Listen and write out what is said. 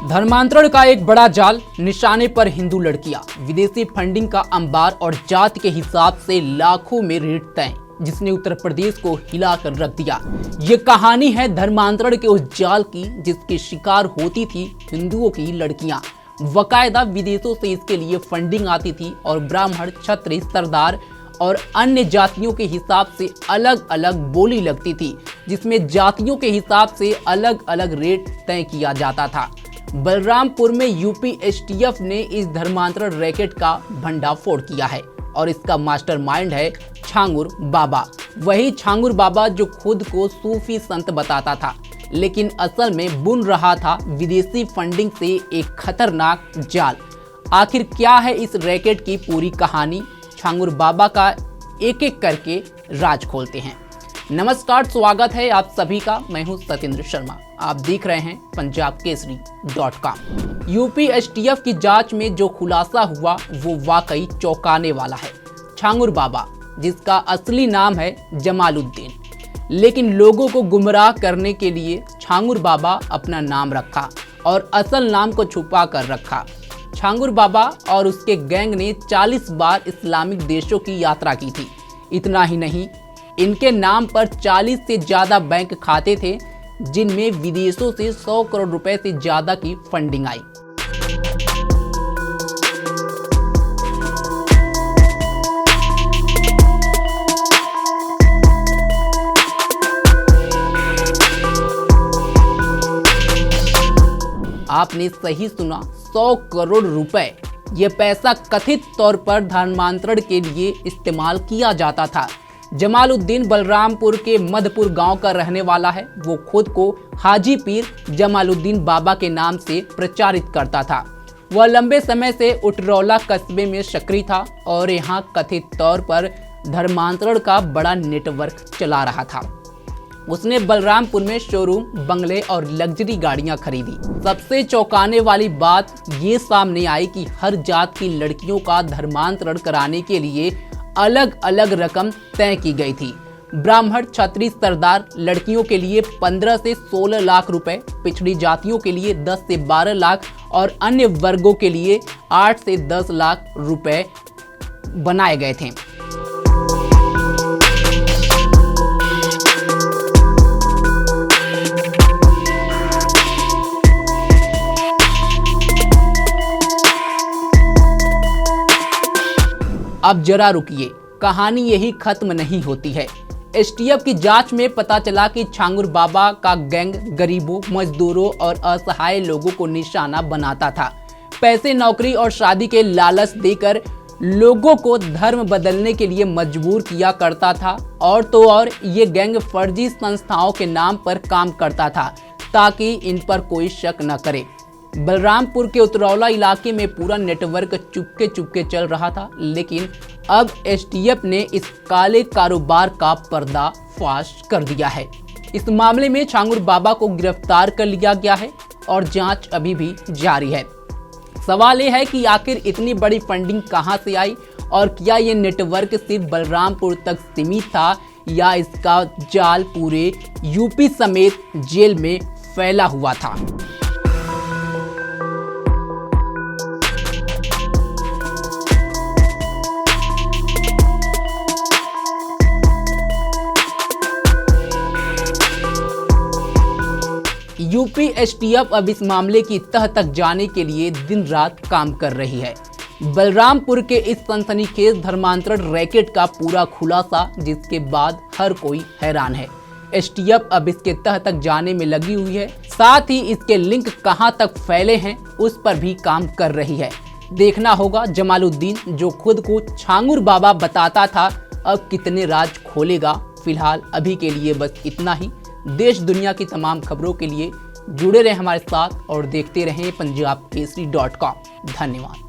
धर्मांतरण का एक बड़ा जाल, निशाने पर हिंदू लड़कियां, विदेशी फंडिंग का अंबार और जाति के हिसाब से लाखों में रेट तय, जिसने उत्तर प्रदेश को हिलाकर रख दिया। ये कहानी है धर्मांतरण के उस जाल की जिसके शिकार होती थी हिंदुओं की लड़कियां। बकायदा विदेशों से इसके लिए फंडिंग आती थी और ब्राह्मण, क्षत्रिय, सरदार और अन्य जातियों के हिसाब से अलग अलग बोली लगती थी, जिसमें जातियों के हिसाब से अलग अलग रेट तय किया जाता था। बलरामपुर में यूपी एसटीएफ ने इस धर्मांतरण रैकेट का भंडाफोड़ किया है और इसका मास्टरमाइंड है छांगुर बाबा। वही छांगुर बाबा जो खुद को सूफी संत बताता था, लेकिन असल में बुन रहा था विदेशी फंडिंग से एक खतरनाक जाल। आखिर क्या है इस रैकेट की पूरी कहानी? छांगुर बाबा का एक एक करके राज खोलते हैं। नमस्कार, स्वागत है आप सभी का। मैं हूं सत्येंद्र शर्मा, आप देख रहे हैं पंजाबकेसरी.com। यूपी एसटीएफ की जांच में जो खुलासा हुआ वो वाकई चौंकाने वाला है। छांगुर बाबा, जिसका असली नाम है जमालुद्दीन, लेकिन लोगों को गुमराह करने के लिए छांगुर बाबा अपना नाम रखा और असल नाम को छुपा कर रखा। छांगुर बाबा और उसके गैंग ने 40 बार इस्लामिक देशों की यात्रा की थी। इतना ही नहीं, इनके नाम पर 40 से ज्यादा बैंक खाते थे, जिनमें विदेशों से 100 करोड़ रुपए से ज्यादा की फंडिंग आई। आपने सही सुना, 100 करोड़ रुपए। यह पैसा कथित तौर पर धर्मांतरण के लिए इस्तेमाल किया जाता था। जमालुद्दीन बलरामपुर के मधपुर गांव का रहने वाला है। वो खुद को हाजी पीर जमालुद्दीन बाबा के नाम से प्रचारित करता था। वह लंबे समय से उटरौला कस्बे में सक्रिय था और यहाँ कथित तौर पर धर्मांतरण का बड़ा नेटवर्क चला रहा था। उसने बलरामपुर में शोरूम, बंगले और लग्जरी गाड़ियां खरीदी। सबसे चौंकाने वाली बात ये सामने आई कि हर जात की लड़कियों का धर्मांतरण कराने के लिए अलग अलग रकम तय की गई थी। ब्राह्मण, क्षत्रिय, सरदार लड़कियों के लिए 15 से 16 लाख रुपए, पिछड़ी जातियों के लिए 10 से 12 लाख और अन्य वर्गों के लिए 8 से 10 लाख रुपए बनाए गए थे। अब जरा रुकिए, कहानी यही खत्म नहीं होती है। एसटीएफ की जांच में पता चला कि छांगुर बाबा का गैंग गरीबों, मजदूरों और असहाय लोगों को निशाना बनाता था। पैसे, नौकरी और शादी के लालच देकर लोगों को धर्म बदलने के लिए मजबूर किया करता था। और तो और ये गैंग फर्जी संस्थाओं के नाम पर काम करता था ताकि इन पर कोई शक न करे। बलरामपुर के उतरौला इलाके में पूरा नेटवर्क चुपके चुपके चल रहा था, लेकिन अब एसटीएफ ने इस काले कारोबार का पर्दाफाश कर दिया है। इस मामले में छांगुर बाबा को गिरफ्तार कर लिया गया है और जांच अभी भी जारी है। सवाल यह है कि आखिर इतनी बड़ी फंडिंग कहां से आई और क्या ये नेटवर्क सिर्फ बलरामपुर तक सीमित था या इसका जाल पूरे यूपी समेत जेल में फैला हुआ था। यूपी एसटीएफ अब इस मामले की तह तक जाने के लिए दिन रात काम कर रही है। बलरामपुर के इस सनसनीखेज धर्मांतरण रैकेट का पूरा खुलासा, जिसके बाद हर कोई हैरान है। एसटीएफ अब इसके तह तक जाने में लगी हुई है, साथ ही इसके लिंक कहां तक फैले हैं उस पर भी काम कर रही है। देखना होगा जमालुद्दीन, जो खुद को छांगुर बाबा बताता था, अब कितने राज खोलेगा। फिलहाल अभी के लिए बस इतना ही। देश दुनिया की तमाम खबरों के लिए जुड़े रहें हमारे साथ और देखते रहें पंजाबकेसरी.com। धन्यवाद।